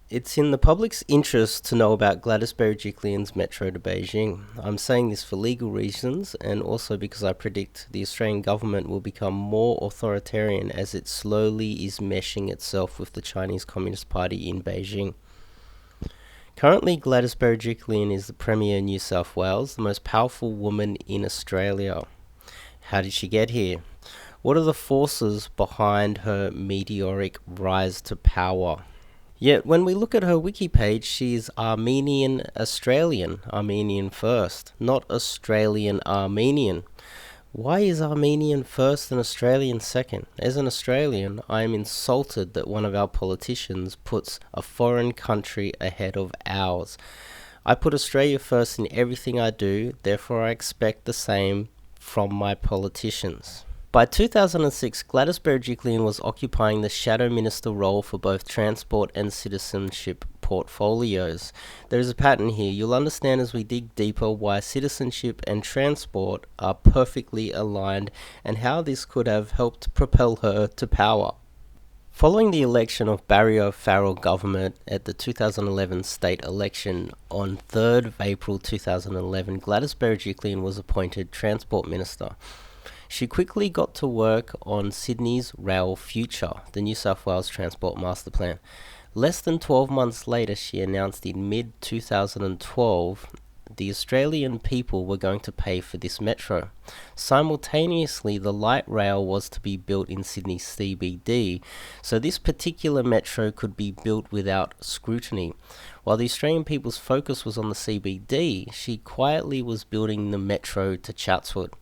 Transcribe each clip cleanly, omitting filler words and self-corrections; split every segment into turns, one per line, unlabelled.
It's in the public's interest to know about Gladys Berejiklian's metro to Beijing. I'm saying this for legal reasons and also because I predict the Australian government will become more authoritarian as it slowly is meshing itself with the Chinese Communist Party in Beijing. Currently, Gladys Berejiklian is the Premier in New South Wales, the most powerful woman in Australia. How did she get here? What are the forces behind her meteoric rise to power? Yet, when we look at her wiki page, she is Armenian Australian, Armenian first, not Australian Armenian. Why is Armenian first and Australian second? As an Australian, I am insulted that one of our politicians puts a foreign country ahead of ours. I put Australia first in everything I do, therefore I expect the same from my politicians. By 2006, Gladys Berejiklian was occupying the shadow minister role for both transport and citizenship portfolios. There is a pattern here. You'll understand as we dig deeper why citizenship and transport are perfectly aligned and how this could have helped propel her to power. Following the election of Barrio-Farrell government at the 2011 state election on 3rd of April 2011, Gladys Berejiklian was appointed Transport Minister. She quickly got to work on Sydney's rail future, the New South Wales Transport Master Plan. Less than 12 months later, she announced in mid-2012 the Australian people were going to pay for this metro. Simultaneously, the light rail was to be built in Sydney CBD, so this particular metro could be built without scrutiny. While the Australian people's focus was on the CBD, she quietly was building the metro to Chatswood.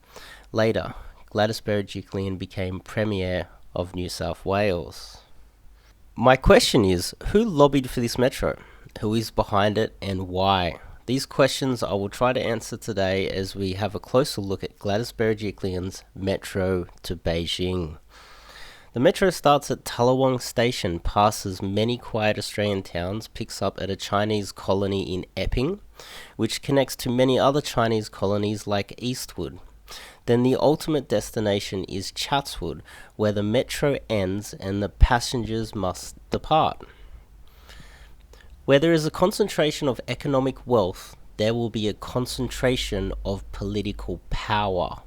Later, Gladys Berejiklian became Premier of New South Wales. My question is, who lobbied for this metro? Who is behind it and why? These questions I will try to answer today as we have a closer look at Gladys Berejiklian's metro to Beijing. The metro starts at Tallawong Station, passes many quiet Australian towns, picks up at a Chinese colony in Epping, which connects to many other Chinese colonies like Eastwood. Then the ultimate destination is Chatswood, where the metro ends and the passengers must depart. Where there is a concentration of economic wealth, there will be a concentration of political power.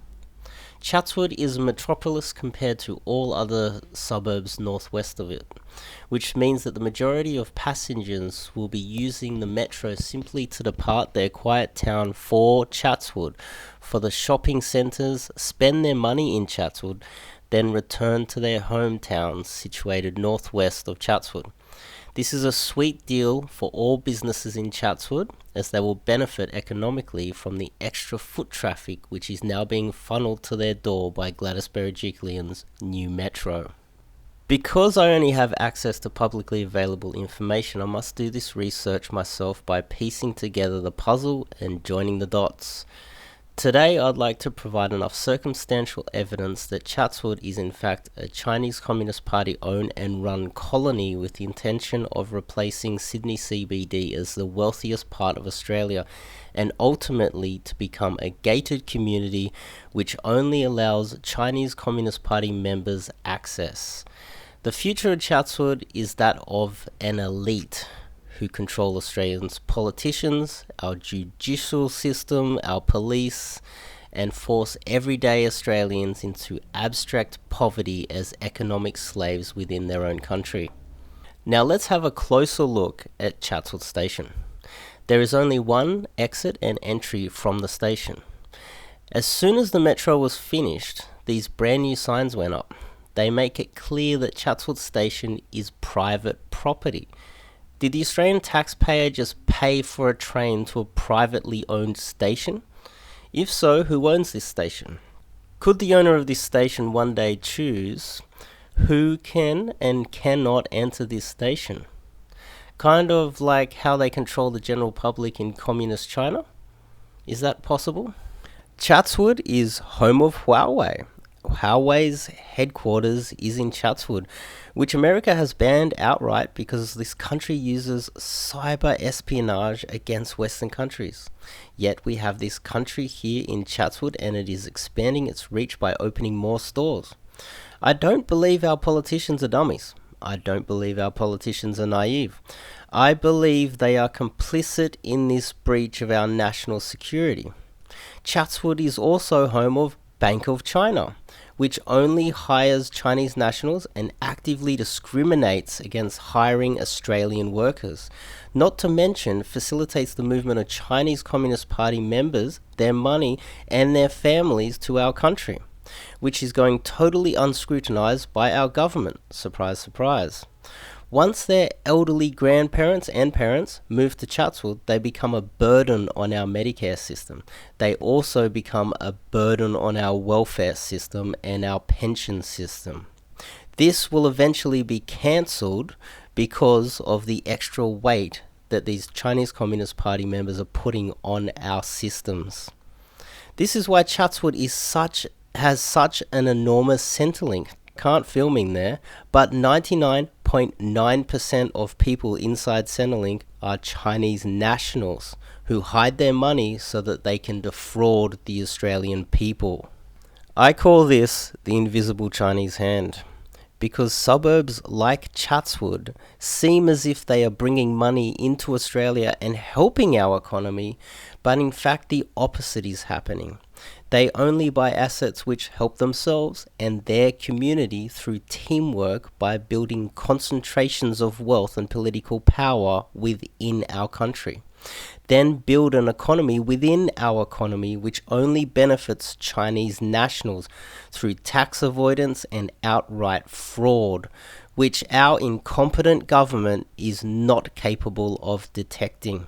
Chatswood is a metropolis compared to all other suburbs northwest of it, which means that the majority of passengers will be using the metro simply to depart their quiet town for Chatswood, for the shopping centres, spend their money in Chatswood, then return to their hometowns situated northwest of Chatswood. This is a sweet deal for all businesses in Chatswood, as they will benefit economically from the extra foot traffic which is now being funneled to their door by Gladys Berejiklian's new metro. Because I only have access to publicly available information, I must do this research myself by piecing together the puzzle and joining the dots. Today, I'd like to provide enough circumstantial evidence that Chatswood is in fact a Chinese Communist Party owned and run colony with the intention of replacing Sydney CBD as the wealthiest part of Australia and ultimately to become a gated community which only allows Chinese Communist Party members access. The future of Chatswood is that of an elite who control Australians' politicians, our judicial system, our police, and force everyday Australians into abstract poverty as economic slaves within their own country. Now let's have a closer look at Chatswood Station. There is only one exit and entry from the station. As soon as the metro was finished, these brand new signs went up. They make it clear that Chatswood Station is private property. Did the Australian taxpayer just pay for a train to a privately owned station? If so, who owns this station? Could the owner of this station one day choose who can and cannot enter this station? Kind of like how they control the general public in communist China? Is that possible? Chatswood is home of Huawei. Huawei's headquarters is in Chatswood, which America has banned outright because this country uses cyber espionage against Western countries. Yet we have this country here in Chatswood and it is expanding its reach by opening more stores. I don't believe our politicians are dummies. I don't believe our politicians are naive. I believe they are complicit in this breach of our national security. Chatswood is also home of Bank of China, which only hires Chinese nationals and actively discriminates against hiring Australian workers. Not to mention, facilitates the movement of Chinese Communist Party members, their money, and their families to our country, which is going totally unscrutinized by our government. Surprise, surprise. Once their elderly grandparents and parents move to Chatswood, they become a burden on our Medicare system. They also become a burden on our welfare system and our pension system. This will eventually be cancelled because of the extra weight that these Chinese Communist Party members are putting on our systems. This is why Chatswood has such an enormous Centrelink. Can't film in there, but 99.9% of people inside Centrelink are Chinese nationals who hide their money so that they can defraud the Australian people. I call this the invisible Chinese hand, because suburbs like Chatswood seem as if they are bringing money into Australia and helping our economy, but in fact the opposite is happening. They only buy assets which help themselves and their community through teamwork by building concentrations of wealth and political power within our country. Then build an economy within our economy which only benefits Chinese nationals through tax avoidance and outright fraud, which our incompetent government is not capable of detecting.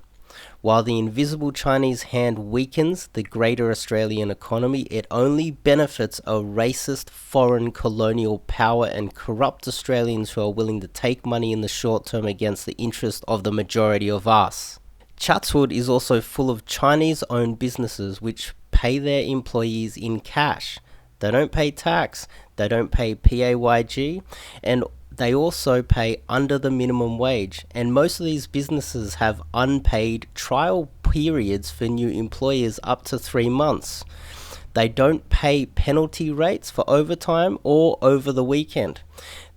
While the invisible Chinese hand weakens the greater Australian economy, it only benefits a racist foreign colonial power and corrupt Australians who are willing to take money in the short term against the interest of the majority of us. Chatswood is also full of Chinese-owned businesses which pay their employees in cash. They don't pay tax, they don't pay PAYG, and they also pay under the minimum wage, and most of these businesses have unpaid trial periods for new employers up to 3 months. They don't pay penalty rates for overtime or over the weekend.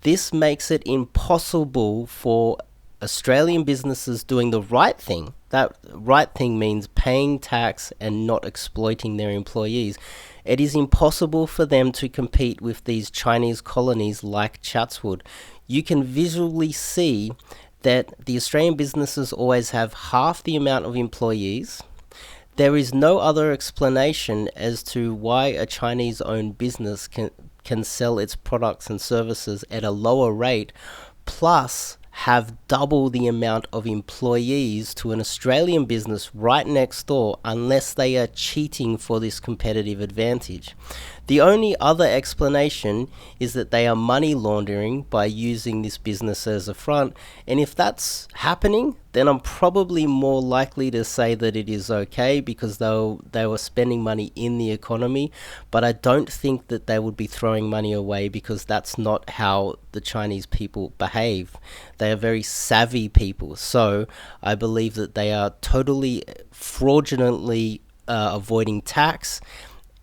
This makes it impossible for Australian businesses doing the right thing. That right thing means paying tax and not exploiting their employees. It is impossible for them to compete with these Chinese colonies like Chatswood. You can visually see that the Australian businesses always have half the amount of employees. There is no other explanation as to why a Chinese-owned business can sell its products and services at a lower rate, plus have double the amount of employees to an Australian business right next door, unless they are cheating for this competitive advantage. The only other explanation is that they are money laundering by using this business as a front, and if that's happening, then I'm probably more likely to say that it is okay because they were spending money in the economy, but I don't think that they would be throwing money away because that's not how the Chinese people behave. They are very savvy people, so I believe that they are totally fraudulently avoiding tax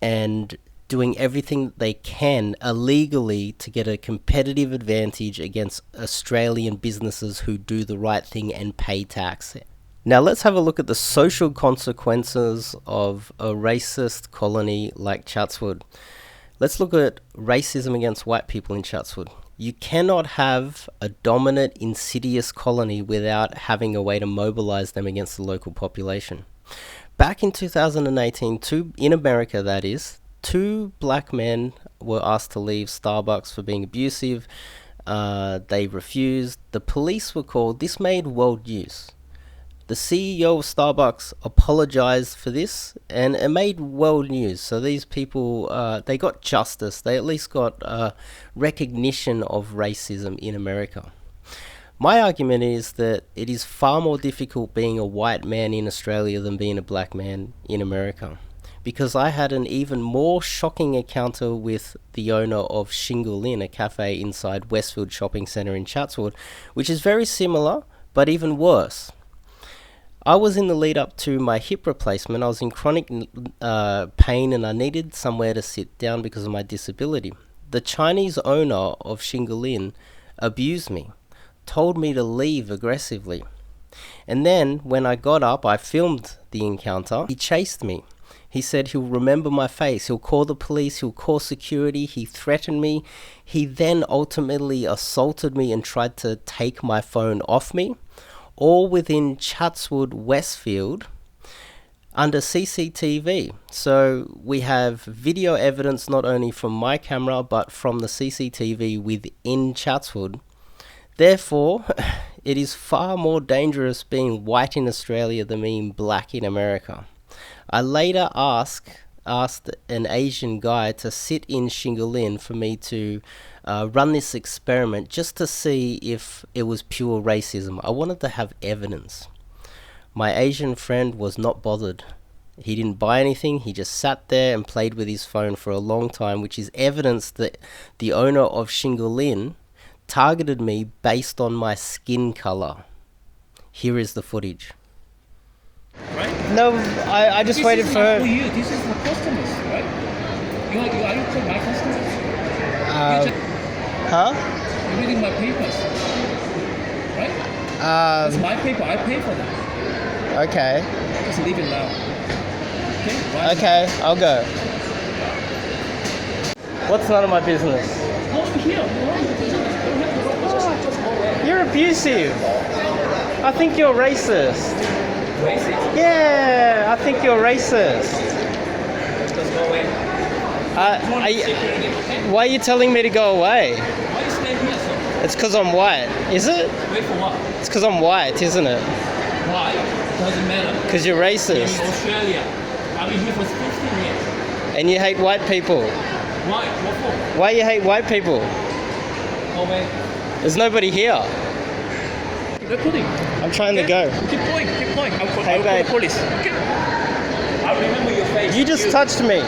and doing everything they can illegally to get a competitive advantage against Australian businesses who do the right thing and pay tax. Now let's have a look at the social consequences of a racist colony like Chatswood. Let's look at racism against white people in Chatswood. You cannot have a dominant, insidious colony without having a way to mobilize them against the local population. Back in 2018, in America that is, 2 black men were asked to leave Starbucks for being abusive. They refused. The police were called. This made world news. The CEO of Starbucks apologized for this, and it made world news. So these people, they got justice. They at least got recognition of racism in America. My argument is that it is far more difficult being a white man in Australia than being a black man in America, because I had an even more shocking encounter with the owner of Shingle Inn, a cafe inside Westfield Shopping Centre in Chatswood, which is very similar, but even worse. I was in the lead up to my hip replacement. I was in chronic pain and I needed somewhere to sit down because of my disability. The Chinese owner of Shingle Inn abused me, told me to leave aggressively. And then when I got up, I filmed the encounter. He chased me. He said he'll remember my face, he'll call the police, he'll call security, he threatened me. He then ultimately assaulted me and tried to take my phone off me, all within Chatswood, Westfield, under CCTV. So we have video evidence not only from my camera, but from the CCTV within Chatswood. Therefore, it is far more dangerous being white in Australia than being black in America. I later asked an Asian guy to sit in Shingalin for me to run this experiment just to see if it was pure racism. I wanted to have evidence. My Asian friend was not bothered. He didn't buy anything. He just sat there and played with his phone for a long time, which is evidence that the owner of Shingalin targeted me based on my skin color. Here is the footage.
Right?
No, I just waited for her.
For you. This is for customers, right? Are you my customers?
Huh?
You're reading my papers, right? It's my paper. I pay for them.
Okay.
Just leave it now. Okay? Right?
Okay, I'll go. What's none of my business?
Over here.
You're abusive. I think you're racist.
Racist?
Yeah, I think you're racist.
Just go away.
Why are you telling me to go away?
Why you stay here, sir?
It's because I'm white. Is it?
Wait for what?
It's because I'm white, isn't it?
Why? Doesn't matter.
Because you're
In
racist.
Australia. I've been here for 15 years.
And you hate white people.
Why? What for?
Why you hate white people?
Go away.
There's nobody here.
Recording.
I'm trying to go.
Keep going. I'll call
babe.
the police. Okay? I remember your face.
You just touched me.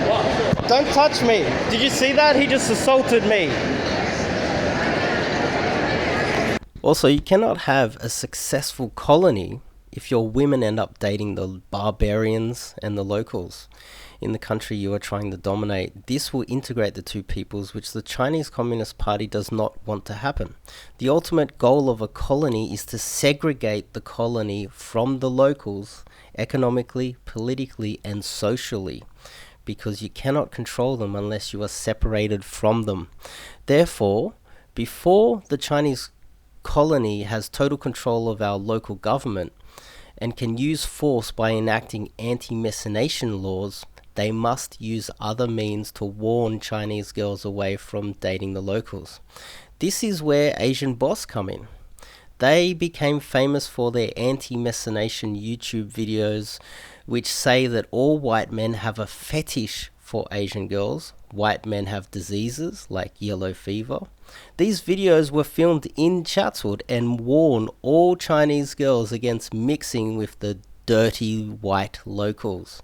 What?
Don't touch me. Did you see that? He just assaulted me. Also, you cannot have a successful colony if your women end up dating the barbarians and the locals in the country you are trying to dominate. This will integrate the two peoples, which the Chinese Communist Party does not want to happen. The ultimate goal of a colony is to segregate the colony from the locals economically, politically, and socially, because you cannot control them unless you are separated from them. Therefore, before the Chinese colony has total control of our local government and can use force by enacting anti-messination laws, they must use other means to warn Chinese girls away from dating the locals. This is where Asian Boss come in. They became famous for their anti-messination YouTube videos, which say that all white men have a fetish for Asian girls. White men have diseases like yellow fever. These videos were filmed in Chatswood and warn all Chinese girls against mixing with the dirty white locals.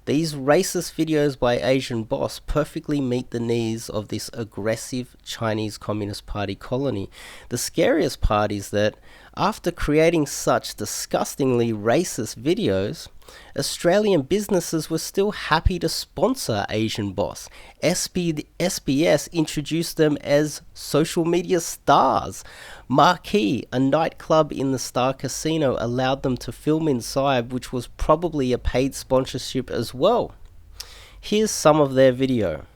These racist videos by Asian Boss perfectly meet the needs of this aggressive Chinese Communist Party colony. The scariest part is that after creating such disgustingly racist videos, Australian businesses were still happy to sponsor Asian Boss. SBS introduced them as social media stars. Marquee, a nightclub in the Star Casino, allowed them to film inside, which was probably a paid sponsorship as well. Here's some of their video.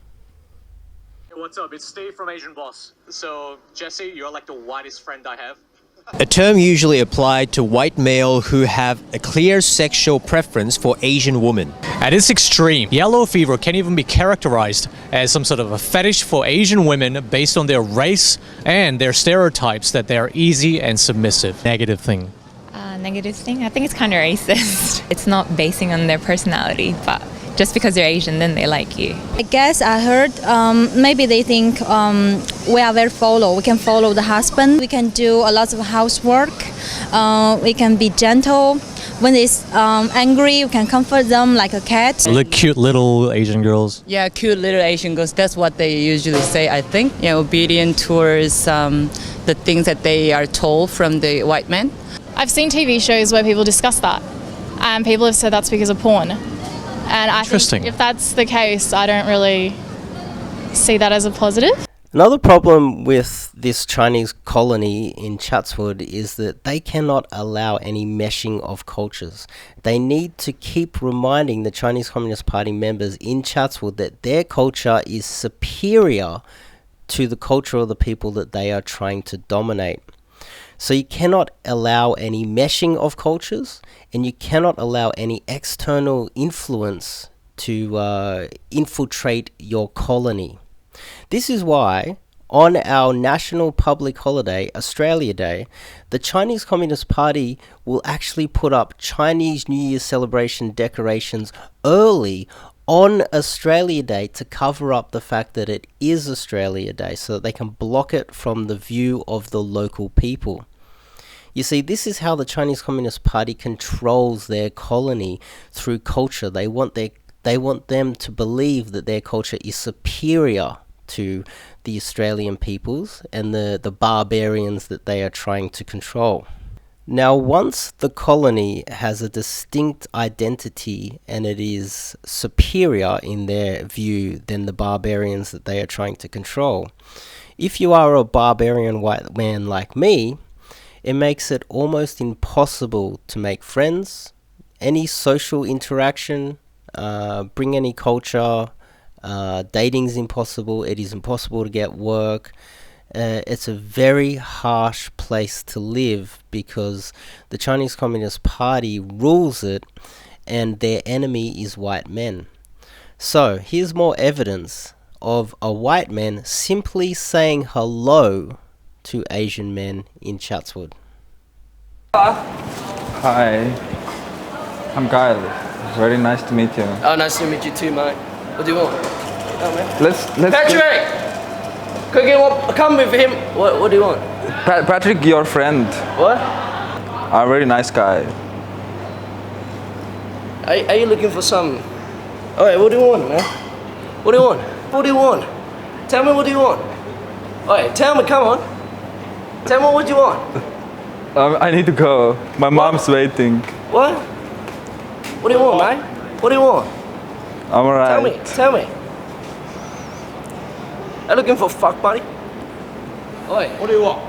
What's up? It's Steve from Asian Boss. So, Jesse, you're like the whitest friend I have.
A term usually applied to white male who have a clear sexual preference for Asian women.
At its extreme, yellow fever can even be characterized as some sort of a fetish for Asian women based on their race and their stereotypes that they are easy and submissive. Negative thing.
Negative thing? I think it's kind of racist. It's not basing on their personality, but just because you're Asian, then they like you.
I guess I heard maybe they think we are very follow. We can follow the husband. We can do a lot of housework. We can be gentle. When they're angry, we can comfort them like a cat.
The cute little Asian girls.
Yeah, cute little Asian girls. That's what they usually say, I think. You know, obedient towards the things that they are told from the white men.
I've seen TV shows where people discuss that, and people have said that's because of porn. And I think if that's the case, I don't really see that as a positive.
Another problem with this Chinese colony in Chatswood is that they cannot allow any meshing of cultures. They need to keep reminding the Chinese Communist Party members in Chatswood that their culture is superior to the culture of the people that they are trying to dominate. So you cannot allow any meshing of cultures, and you cannot allow any external influence to infiltrate your colony. This is why, on our national public holiday, Australia Day, the Chinese Communist Party will actually put up Chinese New Year celebration decorations early on Australia Day to cover up the fact that it is Australia Day, so that they can block it from the view of the local people. You see, this is how the Chinese Communist Party controls their colony through culture. They want them to believe that their culture is superior to the Australian peoples and the barbarians that they are trying to control. Now, once the colony has a distinct identity and it is superior in their view than the barbarians that they are trying to control, if you are a barbarian white man like me, it makes it almost impossible to make friends, any social interaction, bring any culture. Dating's impossible. It is impossible to get work. It's a very harsh place to live because the Chinese Communist Party rules it and their enemy is white men. So here's more evidence of a white man simply saying hello to Asian men in Chatswood.
Hi, I'm Kyle. Very nice to meet you.
Oh, nice to meet you too, mate. What do you want? Oh, man.
Let's
Patrick! Come with him. What do you want?
Patrick, your friend.
What?
A very nice guy.
Are you looking for some? Alright, what do you want, man? What do you want? What do you want? Tell me what do you want? Alright, tell me, come on. Tell me what you want.
I need to go. My mom's waiting.
What? What do you want, mate? What do you want?
I'm alright.
Tell me. Are you looking for fuck, buddy? Oi, what do you want?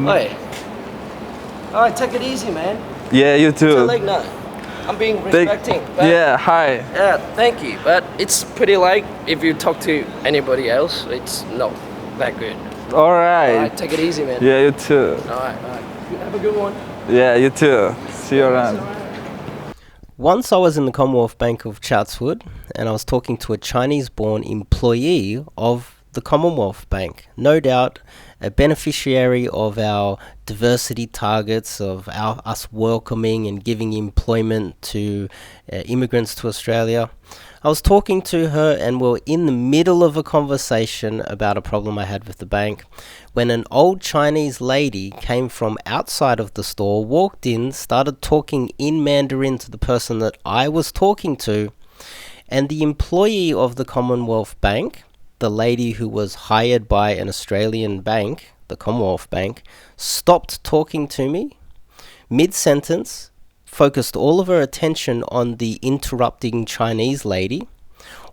Oi. Alright, take it easy, man.
Yeah, you too.
Like, no. I'm being respecting.
Yeah, hi.
Yeah, thank you. But it's pretty like if you talk to anybody else, it's not that good.
Alright.
Take it easy, man.
Yeah, you too.
Alright. Have a good one.
Yeah, you too. See you around.
Once I was in the Commonwealth Bank of Chatswood and I was talking to a Chinese-born employee of the Commonwealth Bank, no doubt a beneficiary of our diversity targets, of us welcoming and giving employment to immigrants to Australia. I was talking to her and we were in the middle of a conversation about a problem I had with the bank when an old Chinese lady came from outside of the store, walked in, started talking in Mandarin to the person that I was talking to, and the employee of the Commonwealth Bank, the lady who was hired by an Australian bank, the Commonwealth Bank, stopped talking to me mid-sentence, focused all of her attention on the interrupting Chinese lady,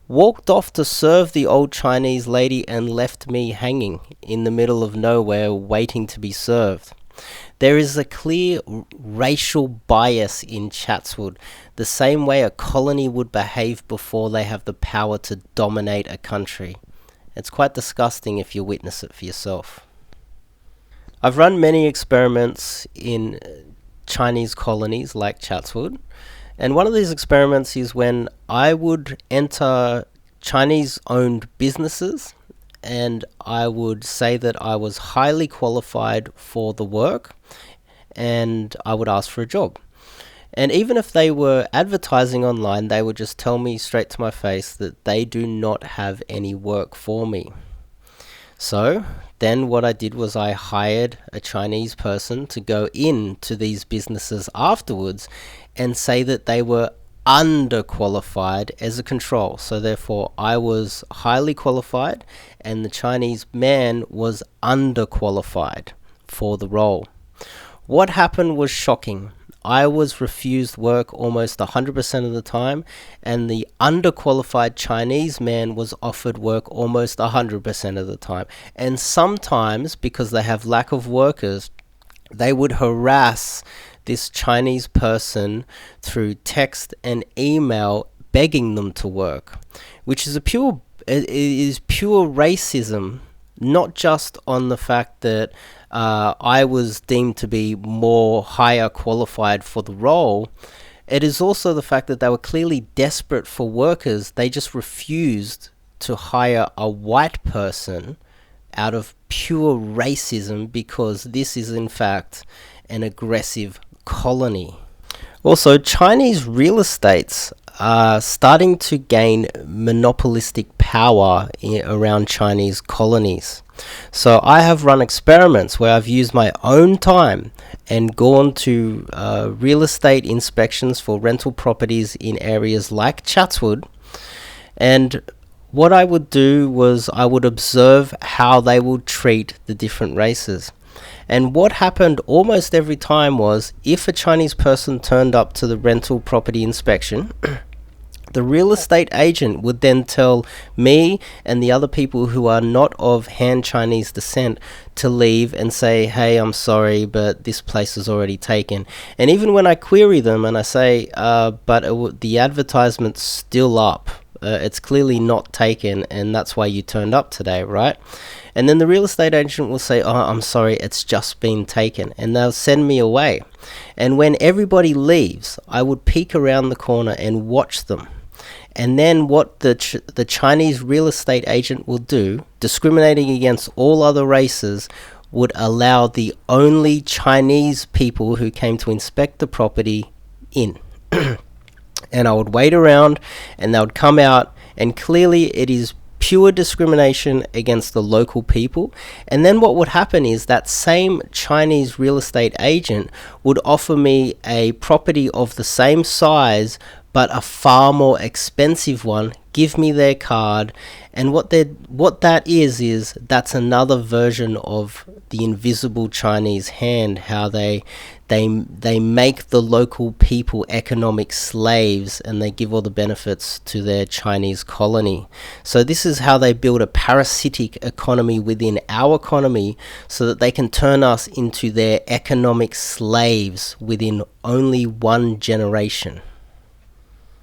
walked off to serve the old Chinese lady and left me hanging in the middle of nowhere waiting to be served. There is a clear racial bias in Chatswood, the same way a colony would behave before they have the power to dominate a country. It's quite disgusting if you witness it for yourself. I've run many experiments in Chinese colonies like Chatswood, and one of these experiments is when I would enter Chinese-owned businesses and I would say that I was highly qualified for the work and I would ask for a job. And even if they were advertising online, they would just tell me straight to my face that they do not have any work for me. So then what I did was I hired a Chinese person to go into these businesses afterwards and say that they were underqualified as a control. So therefore I was highly qualified and the Chinese man was underqualified for the role. What happened was shocking. I was refused work almost 100% of the time, and the underqualified Chinese man was offered work almost 100% of the time. And sometimes, because they have lack of workers, they would harass this Chinese person through text and email begging them to work, which is pure racism, not just on the fact that I was deemed to be more higher qualified for the role. It is also the fact that they were clearly desperate for workers. They just refused to hire a white person out of pure racism, because this is in fact an aggressive colony. Also, Chinese real estates are starting to gain monopolistic power around Chinese colonies. So I have run experiments where I've used my own time and gone to real estate inspections for rental properties in areas like Chatswood, and what I would do was I would observe how they would treat the different races. And what happened almost every time was, if a Chinese person turned up to the rental property inspection, the real estate agent would then tell me and the other people who are not of Han Chinese descent to leave and say, hey, I'm sorry, but this place is already taken. And even when I query them and I say, but the advertisement's still up, it's clearly not taken, and that's why you turned up today, right? And then the real estate agent will say, oh, I'm sorry, it's just been taken, and they'll send me away. And when everybody leaves, I would peek around the corner and watch them. And then what the Chinese real estate agent will do, discriminating against all other races, would allow the only Chinese people who came to inspect the property in. And I would wait around, and they would come out, and clearly it is pure discrimination against the local people. And then what would happen is that same Chinese real estate agent would offer me a property of the same size but a far more expensive one, give me their card, and what that is that's another version of the invisible Chinese hand, how they make the local people economic slaves, and they give all the benefits to their Chinese colony. So this is how they build a parasitic economy within our economy, so that they can turn us into their economic slaves within only one generation.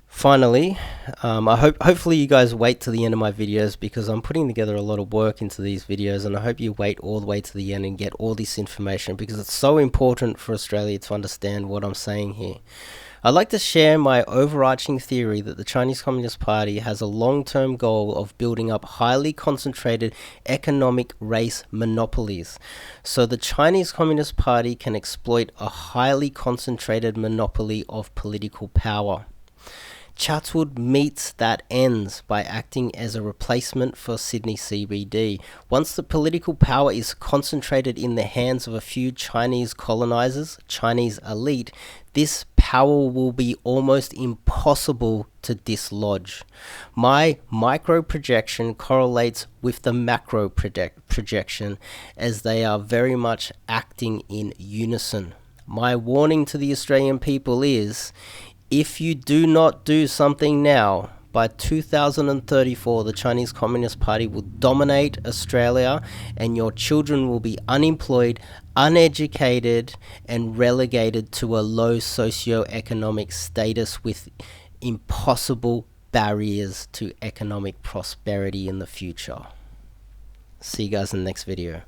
Finally, hopefully you guys wait to the end of my videos, because I'm putting together a lot of work into these videos, and I hope you wait all the way to the end and get all this information, because it's so important for Australia to understand what I'm saying here. I'd like to share my overarching theory that the Chinese Communist Party has a long-term goal of building up highly concentrated economic race monopolies. So the Chinese Communist Party can exploit a highly concentrated monopoly of political power. Chatswood meets that ends by acting as a replacement for Sydney CBD. Once the political power is concentrated in the hands of a few Chinese colonizers, Chinese elite, this power will be almost impossible to dislodge. My micro projection correlates with the macro projection, as they are very much acting in unison. My warning to the Australian people is, if you do not do something now, by 2034, the Chinese Communist Party will dominate Australia, and your children will be unemployed, uneducated, and relegated to a low socio-economic status with impossible barriers to economic prosperity in the future. See you guys in the next video.